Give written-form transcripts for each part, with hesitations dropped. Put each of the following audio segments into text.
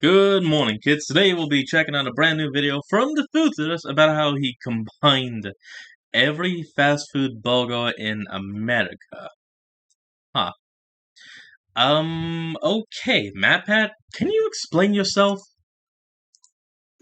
Good morning, kids. Today we'll be checking out a brand new video from the Foodist about how he combined every fast food burger in America. Huh. Okay, MatPat, can you explain yourself?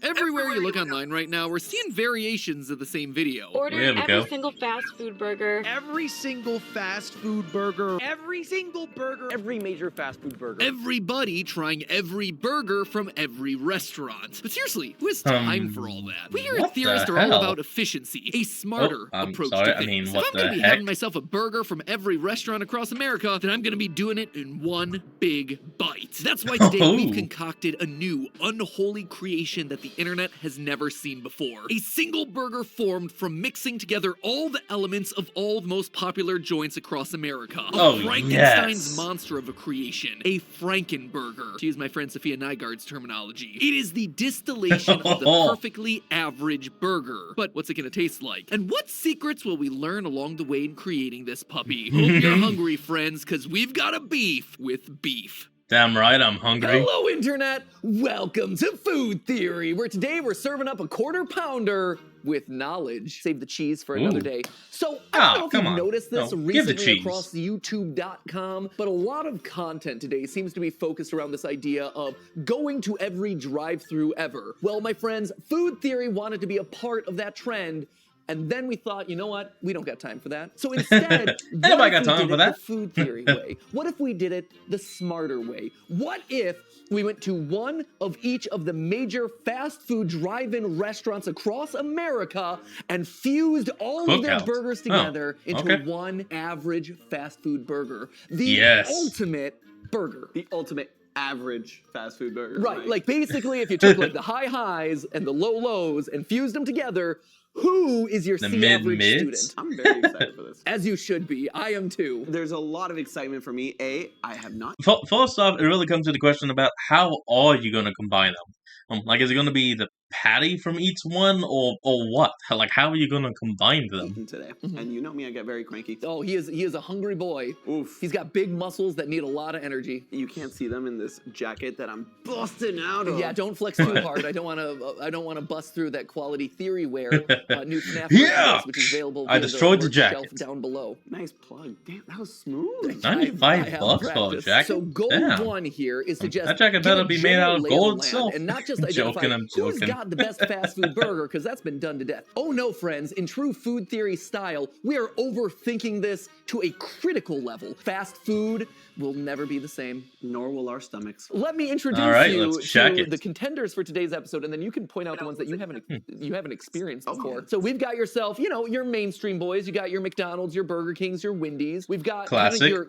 Everywhere you look online right now, we're seeing variations of the same video. There Order we every go. single fast food burger. Every single fast food burger. Every single burger. Every major fast food burger. Everybody trying every burger from every restaurant. But seriously, who has time for all that? We here what at Theorist the are all hell? about efficiency, a smarter I'm approach sorry, to I things. mean, what if I'm gonna the be heck? having myself a burger from every restaurant across America, then I'm gonna be doing it in one big bite. That's why today we've concocted a new, unholy creation that the internet has never seen before. A single burger formed from mixing together all the elements of all the most popular joints across America. Frankenstein's monster of a creation. A Frankenburger, to use my friend Sophia Nygaard's terminology. It is the distillation of the perfectly average burger. But what's it gonna taste like? And what secrets will we learn along the way in creating this puppy? Hope you're hungry, friends, because we've got a beef with beef. Damn right, I'm hungry. Hello, Internet! Welcome to Food Theory, where today we're serving up a quarter pounder with knowledge. Save the cheese for another day. So, I don't know if you've noticed this recently across YouTube.com, but a lot of content today seems to be focused around this idea of going to every drive-thru ever. Well, my friends, Food Theory wanted to be a part of that trend. And then we thought, you know what? We don't got time for that. So instead, Nobody got time for that. The Food Theory way? What if we did it the smarter way? What if we went to one of each of the major fast food drive-in restaurants across America and fused all of their burgers together into one average fast food burger? The ultimate burger. The ultimate average fast food burger. Right, like basically if you took like the high highs and the low lows and fused them together, who is your C-average student? I'm very excited for this. As you should be. I am too. There's a lot of excitement for me. I have not. First off, it really comes to the question about how are you going to combine them? Like, is it going to be the patty from each one, or what? Like, how are you going to combine them? Today. And you know me, I get very cranky. Oh, he is a hungry boy. Oof. He's got big muscles that need a lot of energy. You can't see them in this jacket that I'm busting out of. Yeah, don't flex too hard. I don't want to bust through that quality theory wear new FNAF which is available. I destroyed the jacket. Shelf down below. Nice plug. Damn, that was smooth. $95 for a jacket. So goal one here is to just that jacket better be made out of gold itself. And not just identify who's got the best fast food burger, because that's been done to death. Oh no, friends, in true Food Theory style, we are overthinking this to a critical level. Fast food will never be the same. Nor will our stomachs. Let me introduce you to the contenders for today's episode, and then you can point out the ones that you haven't experienced before. So we've got yourself, you know, your mainstream boys. You got your McDonald's, your Burger Kings, your Wendy's. We've got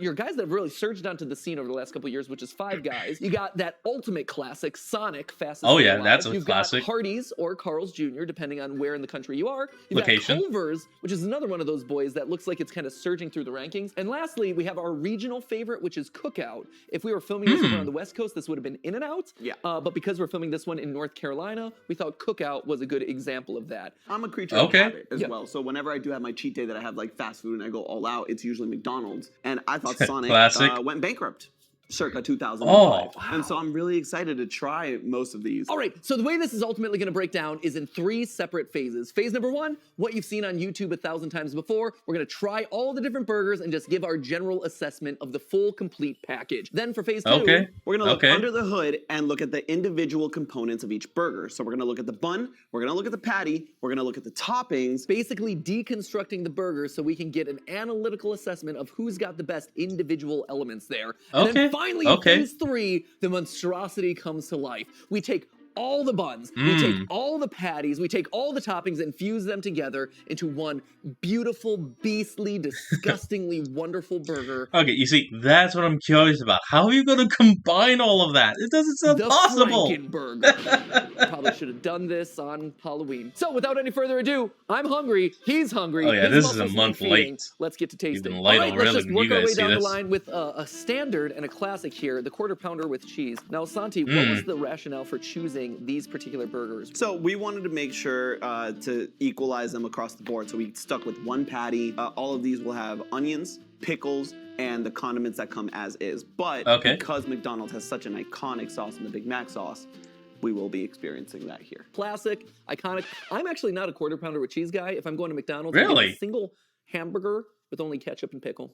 your guys that have really surged onto the scene over the last couple of years, which is Five Guys. You got that ultimate classic, Sonic, fastest. Oh yeah, that's a classic. You've got Hardee's or Carl's Jr., depending on where in the country you are. You've got Culver's, which is another one of those boys that looks like it's kind of surging through the rankings. And lastly, we have our regional favorite, which is Cookout. If we were filming this over on the West Coast, this would have been In-N-Out. Yeah. But because we're filming this one in North Carolina, we thought Cookout was a good example of that. I'm a creature of habit as well. So whenever I do have my cheat day that I have like fast food and I go all out, it's usually McDonald's. And I thought Sonic went bankrupt circa 2005. And so I'm really excited to try most of these. All right, so the way this is ultimately going to break down is in 3 separate phases. Phase number 1, what you've seen on YouTube 1,000 times before. We're going to try all the different burgers and just give our general assessment of the full, complete package. Then for phase 2, we're going to look under the hood and look at the individual components of each burger. So we're going to look at the bun, we're going to look at the patty, we're going to look at the toppings. Basically deconstructing the burger so we can get an analytical assessment of who's got the best individual elements there. And then finally, in phase 3, the monstrosity comes to life. We take all the buns, we take all the patties, we take all the toppings and fuse them together into one beautiful, beastly, disgustingly wonderful burger. Okay, you see, that's what I'm curious about. How are you going to combine all of that? It doesn't sound possible. The Frankenburger. Probably should have done this on Halloween. So without any further ado, I'm hungry, he's hungry. Oh yeah, this is a month late. Let's get to tasting. All right, let's just work our way down the line with a standard and a classic here, the quarter pounder with cheese. Now, Santi, what was the rationale for choosing these particular burgers? So we wanted to make sure to equalize them across the board. So we stuck with one patty. All of these will have onions, pickles, and the condiments that come as is. But because McDonald's has such an iconic sauce in the Big Mac sauce, we will be experiencing that here. Classic, iconic. I'm actually not a quarter pounder with cheese guy. If I'm going to McDonald's, really? I get a single hamburger with only ketchup and pickle.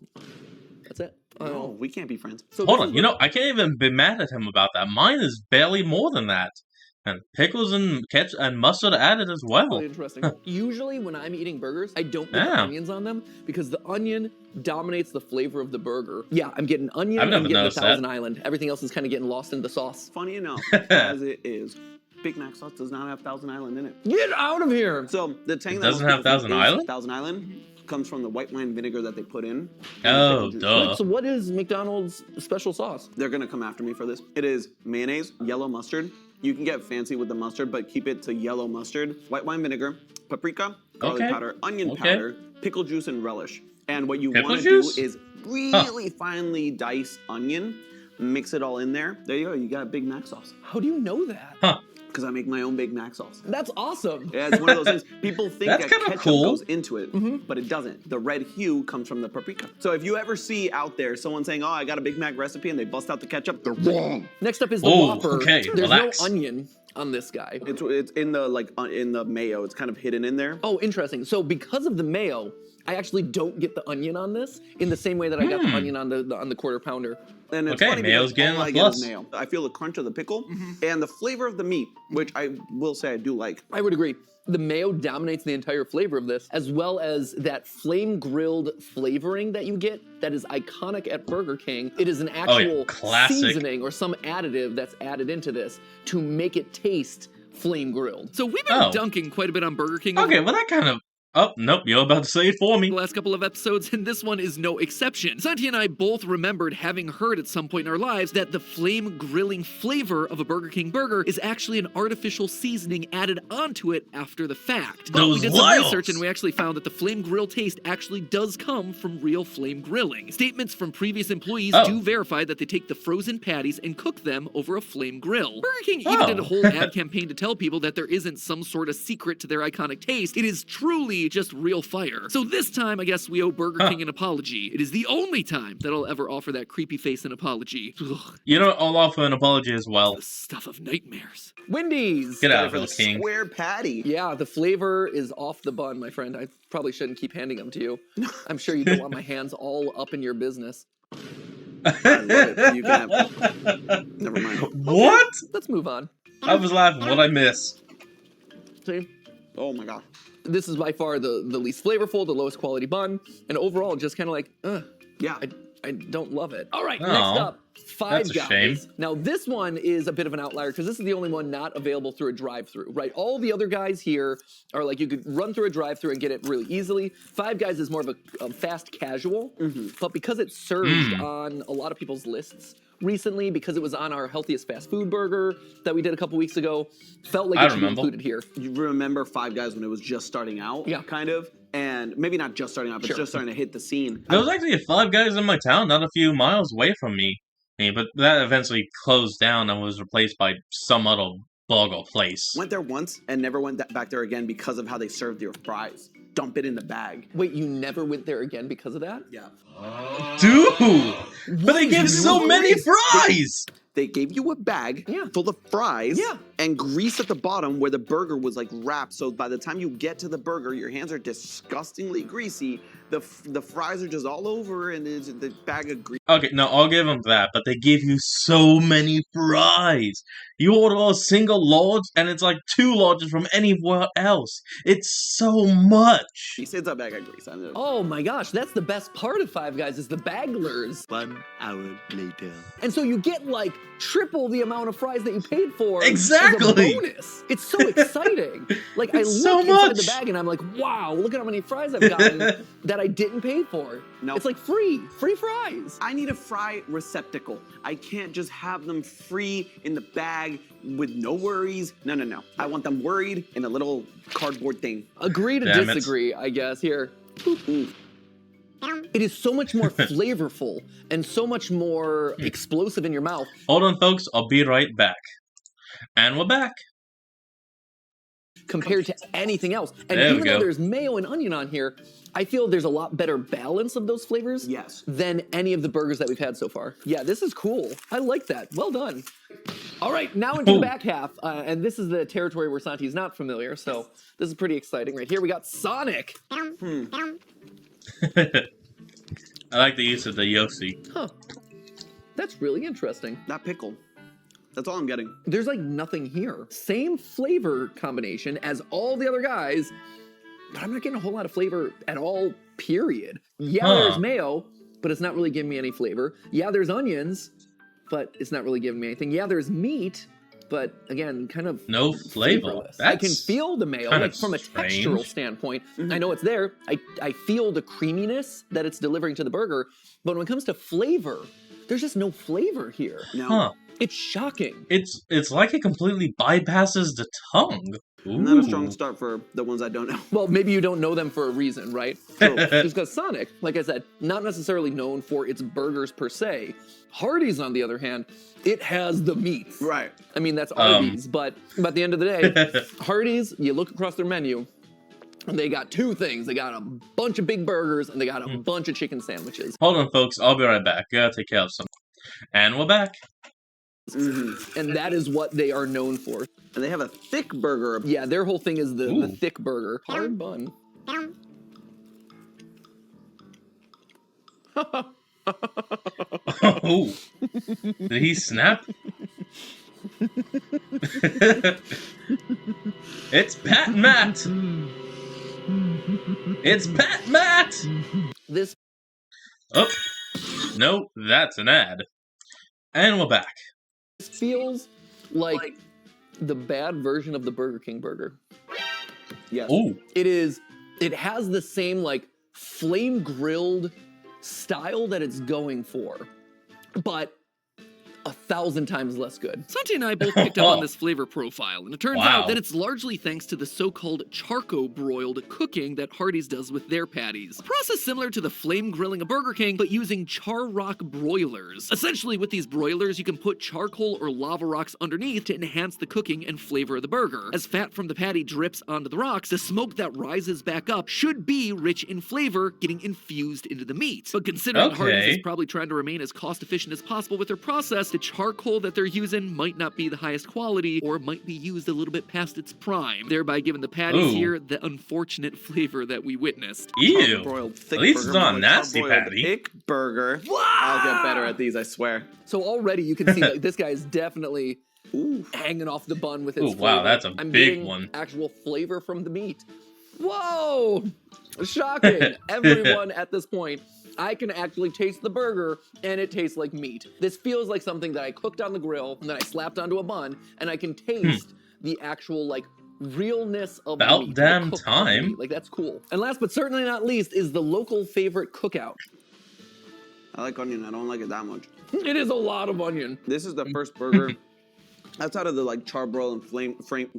That's it. No, we can't be friends. So hold on, you know, I can't even be mad at him about that. Mine is barely more than that. And pickles and ketchup and mustard added as well. Really interesting. Usually when I'm eating burgers, I don't put onions on them because the onion dominates the flavor of the burger. Yeah, I'm getting onion, I'm getting the Thousand Island. Everything else is kind of getting lost in the sauce. Funny enough, as it is, Big Mac sauce does not have Thousand Island in it. Get out of here! So the thing that doesn't have Thousand Island? Thousand Island comes from the white wine vinegar that they put in. Oh, duh. Wait, so what is McDonald's special sauce? They're gonna come after me for this. It is mayonnaise, yellow mustard. You can get fancy with the mustard, but keep it to yellow mustard, white wine vinegar, paprika, garlic powder, onion powder, pickle juice, and relish. And what you want to do is really finely dice onion, mix it all in there. There you go. You got Big Mac sauce. How do you know that? Because I make my own Big Mac sauce. That's awesome. Yeah, it's one of those things. People think that ketchup goes into it, but it doesn't. The red hue comes from the paprika. So if you ever see out there someone saying, oh, I got a Big Mac recipe, and they bust out the ketchup, they're wrong. Next up is the Whopper. Okay, there's no onion on this guy. It's in the in the mayo. It's kind of hidden in there. Oh, interesting. So because of the mayo, I actually don't get the onion on this in the same way that I got the onion on the quarter pounder. And it's funny mayo's getting all I get is mayo. I feel the crunch of the pickle and the flavor of the meat, which I will say I do like. I would agree. The mayo dominates the entire flavor of this, as well as that flame-grilled flavoring that you get that is iconic at Burger King. It is an actual seasoning or some additive that's added into this to make it taste flame-grilled. So we've been dunking quite a bit on Burger King. Okay, well that kind of... Oh, nope, you're about to say it for me. The last couple of episodes, and this one is no exception. Santi and I both remembered having heard at some point in our lives that the flame grilling flavor of a Burger King burger is actually an artificial seasoning added onto it after the fact. But we did some research and we actually found that the flame grill taste actually does come from real flame grilling. Statements from previous employees do verify that they take the frozen patties and cook them over a flame grill. Burger King even did a whole ad campaign to tell people that there isn't some sort of secret to their iconic taste. It is truly just real fire. So this time, I guess we owe Burger King an apology. It is the only time that I'll ever offer that creepy face an apology. Ugh. You know, I'll offer an apology as well. The stuff of nightmares. Wendy's! Get out of the King. Square patty. Yeah, the flavor is off the bun, my friend. I probably shouldn't keep handing them to you. I'm sure you don't want my hands all up in your business. I love it. You can have... Never mind. What? Let's move on. I was laughing. What'd I miss? See? Oh my god. This is by far the least flavorful, the lowest quality bun, and overall just kind of like, yeah, I don't love it. All right, next up, Five Guys. Now this one is a bit of an outlier because this is the only one not available through a drive-thru, right? All the other guys here are like you could run through a drive-thru and get it really easily. Five Guys is more of a fast casual, but because it surged on a lot of people's lists recently, because it was on our healthiest fast food burger that we did a couple weeks ago, felt like it should be included here. You remember Five Guys when it was just starting out? Yeah. Kind of. And maybe not just starting out, but just starting to hit the scene. There was actually a Five Guys in my town, not a few miles away from me. But that eventually closed down and was replaced by some other burger place. Went there once and never went back there again because of how they served your fries. Dump it in the bag. Wait, you never went there again because of that? Yeah. Dude! But they gave so many fries! They gave you a bag full of fries and grease at the bottom where the burger was like wrapped. So by the time you get to the burger, your hands are disgustingly greasy. The fries are just all over and there's the bag of grease. Okay, no, I'll give them that, but they give you so many fries. You order a single large and it's like 2 larges from anywhere else. It's so much. It's a bag of grease. Oh my gosh, that's the best part of Five Guys is the bagglers. 1 hour later. And so you get like triple the amount of fries that you paid for. Exactly. As a bonus. It's so exciting. Like I look inside the bag and I'm like, wow, look at how many fries I've gotten that I didn't pay for. No. It's like free fries. I need a fry receptacle. I can't just have them free in the bag with no worries. No. I want them worried in a little cardboard thing. Agree to disagree, I guess. Here. It is so much more flavorful and so much more explosive in your mouth. Hold on, folks. I'll be right back. And we're back. compared to anything else. And even though there's mayo and onion on here, I feel there's a lot better balance of those flavors than any of the burgers that we've had so far. Yeah, this is cool. I like that. Well done. All right, now into the back half, and this is the territory where Santi's not familiar, so this is pretty exciting. Right here, we got Sonic. I like the use of the Yoshi. Huh. That's really interesting. That pickle. That's all I'm getting. There's like nothing here. Same flavor combination as all the other guys, but I'm not getting a whole lot of flavor at all, period. Yeah, there's mayo, but it's not really giving me any flavor. Yeah, there's onions, but it's not really giving me anything. Yeah, there's meat, but again, kind of no flavor. I can feel the mayo, like from a textural standpoint. I know it's there. I feel the creaminess that it's delivering to the burger, but when it comes to flavor, there's just no flavor here. No. It's shocking. It's like it completely bypasses the tongue. Not a strong start for the ones I don't know. Well, maybe you don't know them for a reason, right? So, just because Sonic, like I said, not necessarily known for its burgers per se. Hardee's, on the other hand, it has the meat. Right. I mean, that's Arby's, but at the end of the day, Hardee's, you look across their menu, and they got two things. They got a bunch of big burgers, and they got a bunch of chicken sandwiches. Hold on, folks. I'll be right back. Gotta take care of something. And we're back. And that is what they are known for. And they have a thick burger. Yeah, their whole thing is the thick burger. Hard bun. Oh, did he snap? It's Pat Matt. It's Pat Matt. This. Oh, no, that's an ad. And we're back. This feels like the bad version of the Burger King burger. Yes. Ooh. It has the same like flame grilled style that it's going for, but 1,000 times less good. Santi and I both picked up on this flavor profile, and it turns out that it's largely thanks to the so-called charcoal-broiled cooking that Hardee's does with their patties. A process similar to the flame grilling of Burger King, but using char rock broilers. Essentially, with these broilers, you can put charcoal or lava rocks underneath to enhance the cooking and flavor of the burger. As fat from the patty drips onto the rocks, the smoke that rises back up should be rich in flavor, getting infused into the meat. But considering Hardee's is probably trying to remain as cost-efficient as possible with their process, the charcoal that they're using might not be the highest quality or might be used a little bit past its prime, thereby giving the patties here the unfortunate flavor that we witnessed. Ew. At least it's not a nasty patty. Thick burger. Wow. I'll get better at these, I swear. So already you can see like, this guy is definitely hanging off the bun with his flavor. Wow, that's a big one. Actual flavor from the meat. Whoa! Shocking. Everyone at this point, I can actually taste the burger, and it tastes like meat. This feels like something that I cooked on the grill, and then I slapped onto a bun, and I can taste the actual, like, realness of the meat. About damn time. Like, that's cool. And last but certainly not least is the local favorite cookout. I like onion. I don't like it that much. It is a lot of onion. This is the first burger outside of the, like, charbroil and flame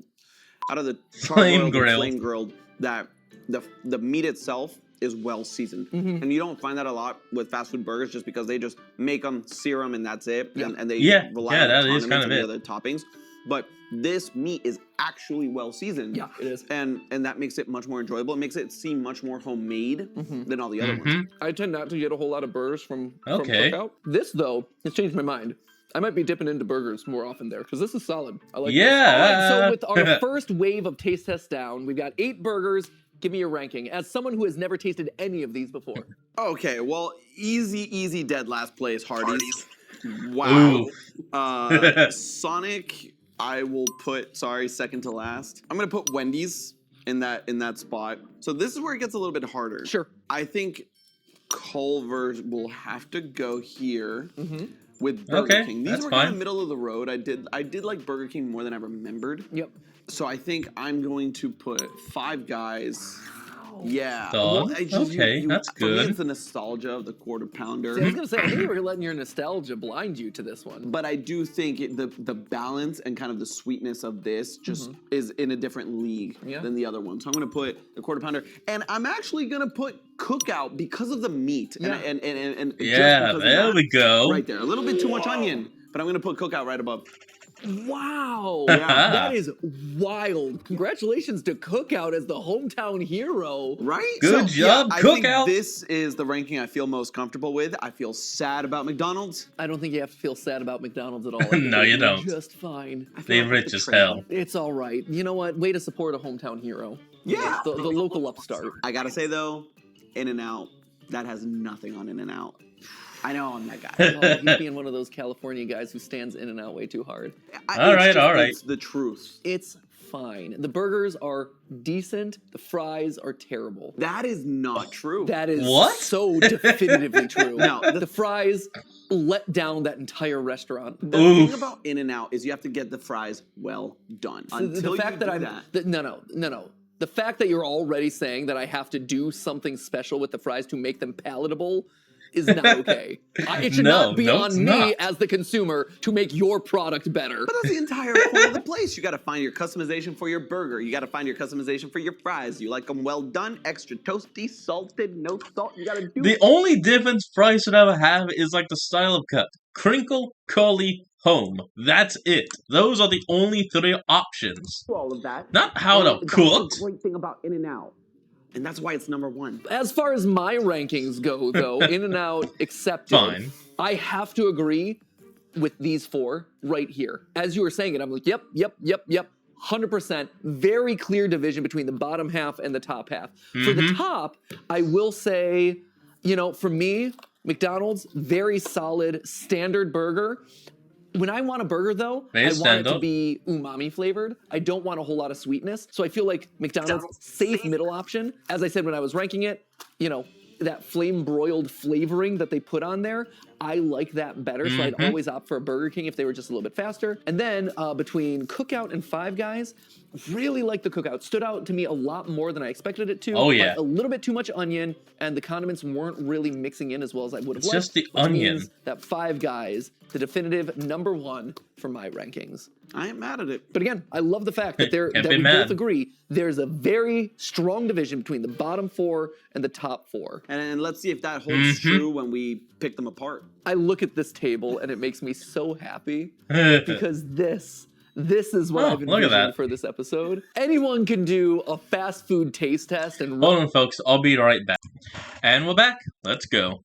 grilled that the meat itself is well seasoned. And you don't find that a lot with fast food burgers just because they just make them, sear them, and that's it. And they rely on the condiments and the other toppings. But this meat is actually well seasoned. Yeah, it is. And that makes it much more enjoyable. It makes it seem much more homemade than all the other ones. I tend not to get a whole lot of burgers from Cookout. This, though, has changed my mind. I might be dipping into burgers more often there, because this is solid. I like this. All right, so with our first wave of taste tests down, we've got 8 burgers. Give me your ranking, as someone who has never tasted any of these before. Okay, well, easy dead last place, Hardee's. Wow. Sonic, I will put, second to last. I'm gonna put Wendy's in that spot. So this is where it gets a little bit harder. Sure. I think Culver's will have to go here. With Burger King. These were kind of middle of the road. I did like Burger King more than I remembered. Yep. So I think I'm going to put Five Guys. Yeah. Well, that's good. For me, it's the nostalgia of the quarter pounder. See, I was gonna say, I think you were letting your nostalgia blind you to this one. But I do think the balance and kind of the sweetness of this just is in a different league than the other one. So I'm gonna put the quarter pounder, and I'm actually gonna put Cookout because of the meat. And there we go. Right there, a little bit too much onion, but I'm gonna put Cookout right above. Wow, that is wild. Congratulations to Cookout as the hometown hero. Right? Good job, I Cookout. think this is the ranking I feel most comfortable with. I feel sad about McDonald's. I don't think you have to feel sad about McDonald's at all. No, you don't. Just fine. They're rich as hell. It's all right. You know what? Way to support a hometown hero. Yeah. The local upstart. I gotta say though, In-N-Out, that has nothing on In-N-Out. I know I'm that guy. Oh, he's being one of those California guys who stands In-N-Out way too hard. All right. It's the truth. It's fine. The burgers are decent. The fries are terrible. That is not true. That is What? so definitively true. No, the fries let down that entire restaurant. The thing about In-N-Out is you have to get the fries well done. Until the fact you that do I'm that. no. The fact that you're already saying that I have to do something special with the fries to make them palatable is not okay. It should not be on me as the consumer to make your product better. But that's the entire point of the place. You got to find your customization for your burger. You got to find your customization for your fries. You like them well done, extra toasty, salted, no salt. You got to do The only difference fries should ever have is like the style of cut. Crinkle, curly, home. That's it. Those are the only three options. all of that. Not how they're cooked. That's the great thing about In-N-Out. And that's why it's number one. As far as my rankings go, though, In-N-Out accepted. Fine. I have to agree with these four right here. As you were saying it, I'm like, yep. 100%. Very clear division between the bottom half and the top half. For the top, I will say, for me, McDonald's, very solid standard burger. When I want a burger, though, I want it to be umami flavored. I don't want a whole lot of sweetness. So I feel like McDonald's safe middle option. As I said when I was ranking it, that flame broiled flavoring that they put on there, I like that better. So I'd always opt for a Burger King if they were just a little bit faster. And then between Cookout and Five Guys, really like the Cookout. Stood out to me a lot more than I expected it to. Oh, yeah. A little bit too much onion, and the condiments weren't really mixing in as well as I would have liked. It's just the onion. Means that Five Guys, the definitive number one for my rankings. I ain't mad at it. But again, I love the fact that we both agree there's a very strong division between the bottom four and the top four. And let's see if that holds true when we pick them apart. I look at this table and it makes me so happy because this is what I've envisioned for this episode. Anyone can do a fast food taste test and hold on, folks. I'll be right back. And we're back. Let's go.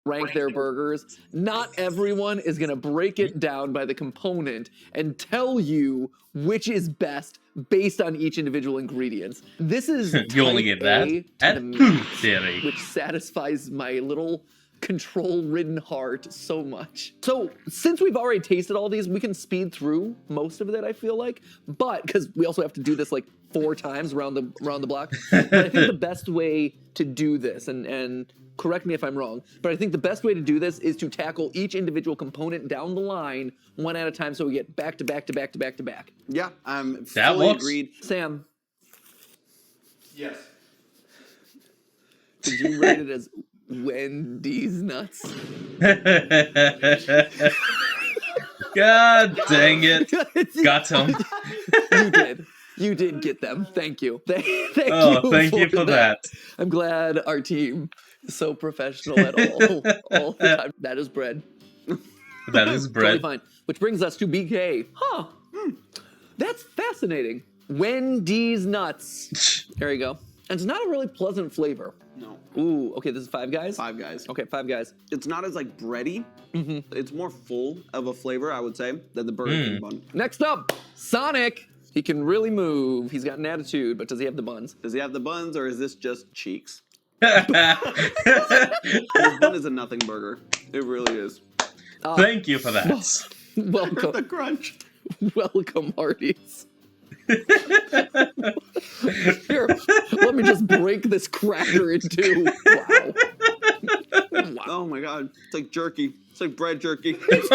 Rank their burgers. Not everyone is going to break it down by the component and tell you which is best based on each individual ingredients. This is you only get that at the max, which satisfies my little control-ridden heart so much. So since we've already tasted all these, we can speed through most of it, I feel like. But because we also have to do this like 4 times around the block. But I think the best way to do this, and correct me if I'm wrong, but I think the best way to do this is to tackle each individual component down the line one at a time so we get back to back to back to back to back. Yeah, I'm fully agreed. Sam. Yes. Did you rate it as Wendy's nuts? God dang it. Got him. You did get them. Thank you. Thank you for that. I'm glad our team is so professional at all the time. That is bread. That is bread. Totally fine. Which brings us to BK. Huh. That's fascinating. Wendy's nuts. There you go. And it's not a really pleasant flavor. No. Ooh, okay, this is Five Guys? Five Guys. Okay, Five Guys. It's not as like bready. It's more full of a flavor, I would say, than the Burger King bun. Next up, Sonic. He can really move. He's got an attitude, but does he have the buns? Does he have the buns, or is this just cheeks? This bun is a nothing burger. It really is. Thank you for that. Welcome. The crunch. Welcome, Hardee's. Here, let me just break this cracker in two. Wow. Oh my god. It's like jerky. It's like bread jerky. It's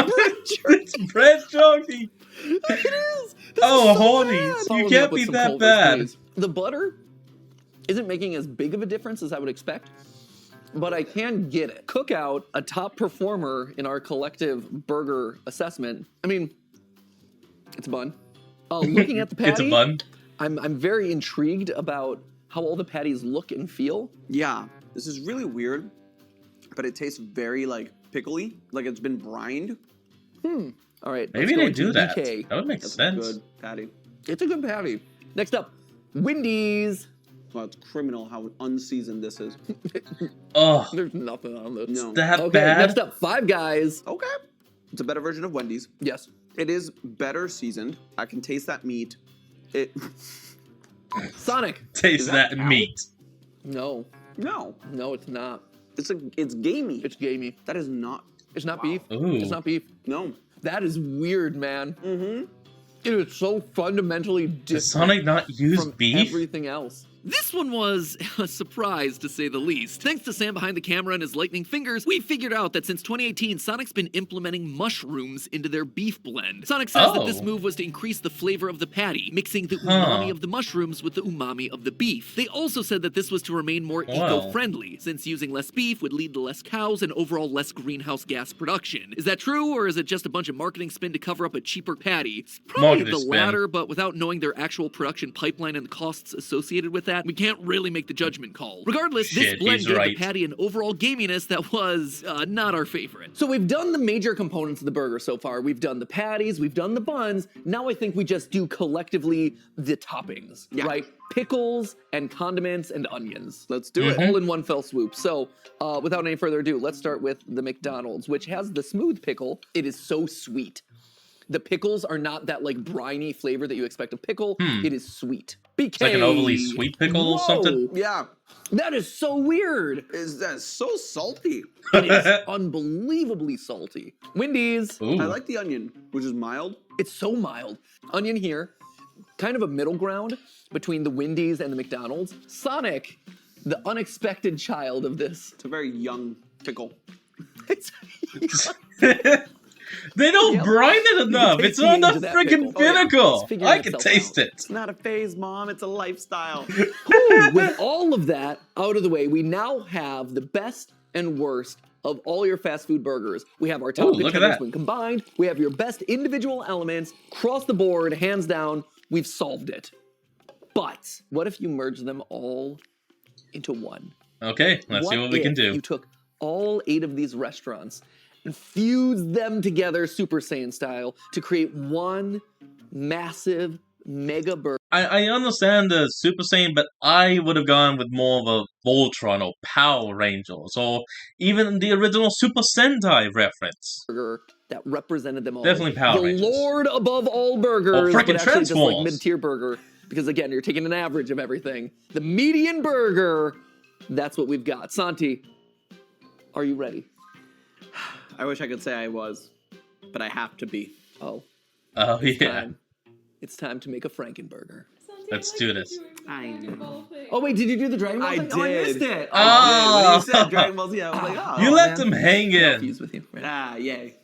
bread jerky. It is. Oh, Hardee's. You can't be that bad. Please. The butter isn't making as big of a difference as I would expect, but I can get it. Cookout, a top performer in our collective burger assessment. I mean, it's a bun. Looking at the patty, it's a bun. I'm very intrigued about how all the patties look and feel. Yeah, this is really weird, but it tastes very like pickly, like it's been brined. All right. Maybe they do that. BK. That would make sense. Good patty. It's a good patty. Next up, Wendy's. Well, it's criminal how unseasoned this is. Oh, There's nothing on this. No. that Okay, bad? next up, Five Guys. Okay. It's a better version of Wendy's. Yes. It is better seasoned. I can taste that meat. It. Sonic. Taste that that meat. No, No. no, it's not. It's gamey. It's gamey. That is not. It's not beef. Ooh. It's not beef. No. That is weird, man. Mm-hmm. It is so fundamentally different Does Sonic not use from beef? everything else. This one was a surprise, to say the least. Thanks to Sam behind the camera and his lightning fingers, we figured out that since 2018, Sonic's been implementing mushrooms into their beef blend. Sonic says that this move was to increase the flavor of the patty, mixing the umami of the mushrooms with the umami of the beef. They also said that this was to remain more eco-friendly, since using less beef would lead to less cows and overall less greenhouse gas production. Is that true, or is it just a bunch of marketing spin to cover up a cheaper patty? It's probably the latter, but without knowing their actual production pipeline and the costs associated with that, we can't really make the judgment call. Regardless, this blend gave the patty an overall gaminess that was not our favorite. So we've done the major components of the burger so far. We've done the patties, we've done the buns. Now I think we just do collectively the toppings, right? Pickles and condiments and onions. Let's do it. All in one fell swoop. So without any further ado, let's start with the McDonald's, which has the smooth pickle. It is so sweet. The pickles are not that like briny flavor that you expect of pickle. It is sweet. BK. It's like an overly sweet pickle or something. Yeah. That is so weird. Is that so salty? It is unbelievably salty. Wendy's. Ooh. I like the onion, which is mild. It's so mild. Onion here, kind of a middle ground between the Wendy's and the McDonald's. Sonic, the unexpected child of this. It's a very young pickle. They don't brine it enough. It's on the freaking pinnacle. I can taste it. It's not a phase, Mom. It's a lifestyle. With all of that out of the way, we now have the best and worst of all your fast food burgers. We have our top contenders when combined. We have your best individual elements across the board, hands down. We've solved it. But what if you merge them all into one? Okay, let's see what we can do. You took all 8 of these restaurants and fused them together Super Saiyan style to create one massive mega burger. I understand the Super Saiyan, but I would have gone with more of a Voltron or Power Rangers, or even the original Super Sentai reference. That represented them all. Definitely Power Rangers. The Lord above all burgers, or freaking Transformers. Just like mid-tier burger, because again, you're taking an average of everything. The median burger, that's what we've got. Santi, are you ready? I wish I could say I was, but I have to be. Oh. Oh, yeah. It's time to make a Frankenburger. Let's do this. I know. Oh, wait, did you do the Dragon Ball thing? did. Oh, I missed it. When you said Dragon Ball Z, I was like, oh. You left him hanging. With you. Right? Ah, yay.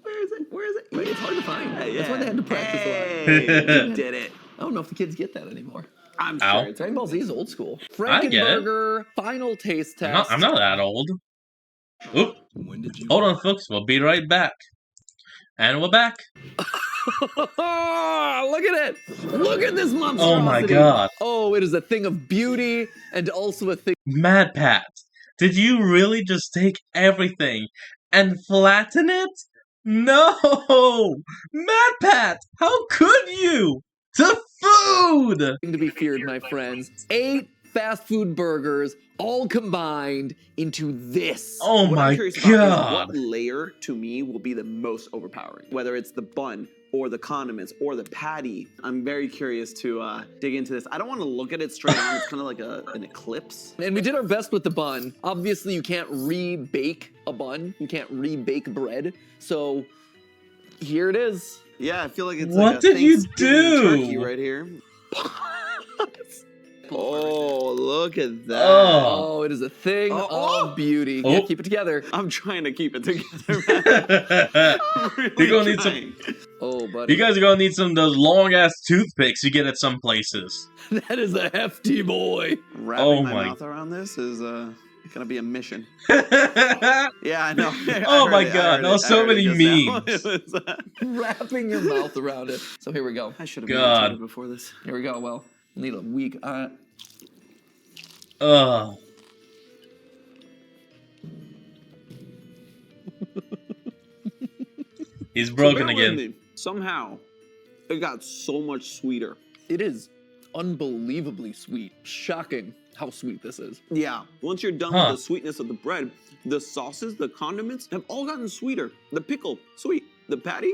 Where is it? Where is it? Wait, it's hard to find. Yeah. That's why they had to practice a lot. Hey, you did it. I don't know if the kids get that anymore. I'm sure. It's Dragon Ball Z is old school. I get it. Frankenburger, final taste test. I'm not that old. Oop. Hold on, folks. We'll be right back. And we're back. Look at it! Look at this monstrosity! Oh my god. Oh, it is a thing of beauty and also a thing. Mad Pat, did you really just take everything and flatten it? No! Mad Pat, how could you? The food! To be feared, my friends. 8 fast food burgers all combined into this. Oh what my I'm curious god. About is what layer to me will be the most overpowering? Whether it's the bun or the condiments or the patty. I'm very curious to dig into this. I don't want to look at it straight on. It's kind of like an eclipse. And we did our best with the bun. Obviously, you can't re-bake a bun. You can't re-bake bread. So here it is. Yeah, I feel like it's what like a did you Thanksgiving turkey do? right here. Oh, look at that. Oh, it is a thing of beauty. Yeah, keep it together. I'm trying to keep it together, man. You're gonna need some. Oh, buddy. You guys are gonna need some of those long ass toothpicks you get at some places. That is a hefty boy. Wrapping my mouth around this is gonna be a mission. Yeah, I know. Oh my god, there were so many memes. Wrapping your mouth around it. So here we go. I should have meditated before this. Here we go. Well, need a week. He's broken again. Somehow, it got so much sweeter. It is unbelievably sweet. Shocking how sweet this is. Yeah. Once you're done with the sweetness of the bread, the sauces, the condiments have all gotten sweeter. The pickle, sweet. The patty,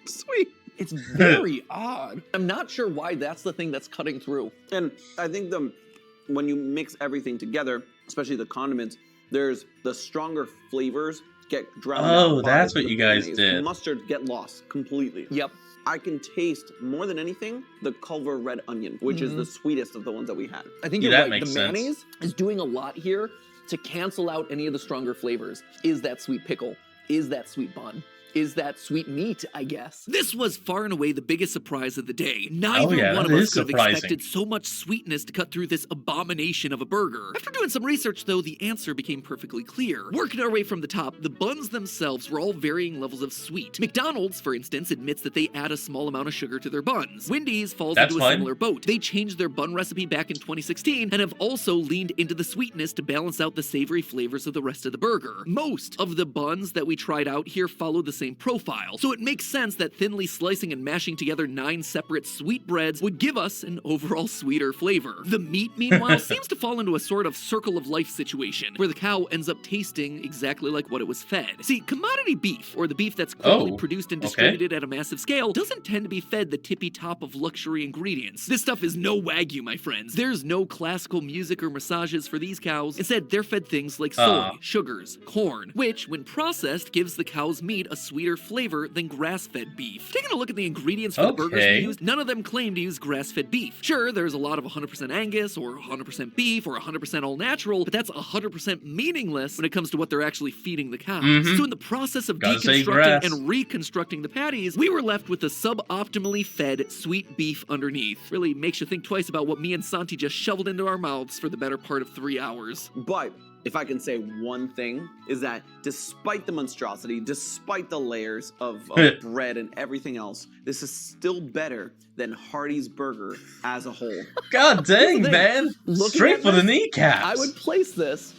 sweet. It's very odd. I'm not sure why that's the thing that's cutting through. And I think when you mix everything together, especially the condiments, there's the stronger flavors get drowned out. Oh, that's what you guys did. Mustard get lost completely. Yep. I can taste, more than anything, the Culver red onion, which is the sweetest of the ones that we had. I think you're right. The mayonnaise is doing a lot here to cancel out any of the stronger flavors. Is that sweet pickle? Is that sweet bun? Is that sweet meat, I guess? This was far and away the biggest surprise of the day. Neither one of us could have expected so much sweetness to cut through this abomination of a burger. After doing some research, though, the answer became perfectly clear. Working our way from the top, the buns themselves were all varying levels of sweet. McDonald's, for instance, admits that they add a small amount of sugar to their buns. Wendy's falls into a similar boat. They changed their bun recipe back in 2016 and have also leaned into the sweetness to balance out the savory flavors of the rest of the burger. Most of the buns that we tried out here follow the same profile, so it makes sense that thinly slicing and mashing together 9 separate sweetbreads would give us an overall sweeter flavor. The meat, meanwhile, seems to fall into a sort of circle of life situation, where the cow ends up tasting exactly like what it was fed. See, commodity beef, or the beef that's quickly produced and distributed at a massive scale, doesn't tend to be fed the tippy top of luxury ingredients. This stuff is no Wagyu, my friends. There's no classical music or massages for these cows. Instead, they're fed things like soy, sugars, corn, which, when processed, gives the cow's meat a sweeter flavor than grass-fed beef. Taking a look at the ingredients for the burgers we used, none of them claim to use grass-fed beef. Sure, there's a lot of 100% Angus, or 100% beef, or 100% all-natural, but that's 100% meaningless when it comes to what they're actually feeding the cows. So in the process of deconstructing and reconstructing the patties, we were left with the suboptimally fed sweet beef underneath. Really makes you think twice about what me and Santi just shoveled into our mouths for the better part of 3 hours. But if I can say one thing, is that despite the monstrosity, despite the layers of bread and everything else, this is still better than Hardee's burger as a whole. God dang, man. Straight for the kneecaps. I would place this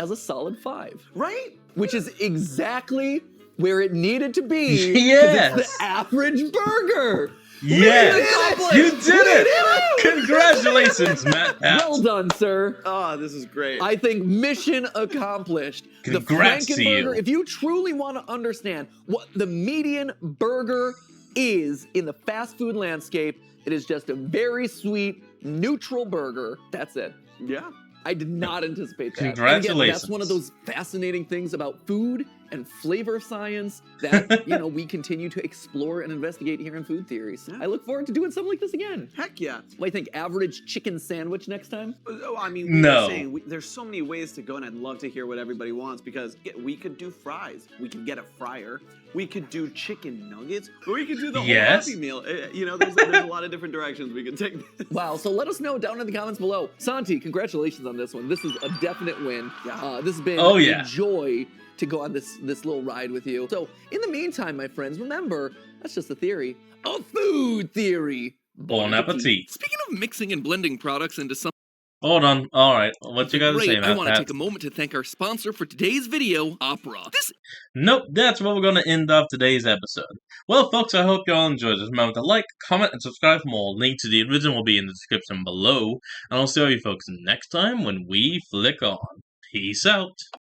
as a solid 5. Right? Which is exactly where it needed to be. Yes. It's the average burger. Yes, you did it! Congratulations, Matt. Well done, sir. Oh, this is great. I think mission accomplished. Congrats the to you. Frankenburger, if you truly want to understand what the median burger is in the fast food landscape, it is just a very sweet, neutral burger. That's it. Yeah. I did not anticipate that. Congratulations. And again, that's one of those fascinating things about food and flavor science that, we continue to explore and investigate here in Food Theories. Yeah. I look forward to doing something like this again. Heck yeah. What do you think, average chicken sandwich next time? Oh, I mean, there's so many ways to go, and I'd love to hear what everybody wants, because we could do fries. We could get a fryer. We could do chicken nuggets. Or we could do the whole Happy Meal. There's a lot of different directions we can take this. Wow, so let us know down in the comments below. Santi, congratulations on this one. This is a definite win. Yeah. This has been a joy to go on this little ride with you. So in the meantime, my friends, remember, that's just a theory. A food theory. Bon appetit. Speaking of mixing and blending products into something... Hold on. All right. What you got to say, Matt? I want to take a moment to thank our sponsor for today's video, Opera. Nope, that's where we're going to end off today's episode. Well, folks, I hope you all enjoyed this. Remember to like, comment, and subscribe for more. Link to the original will be in the description below. And I'll see all you folks next time when we flick on. Peace out.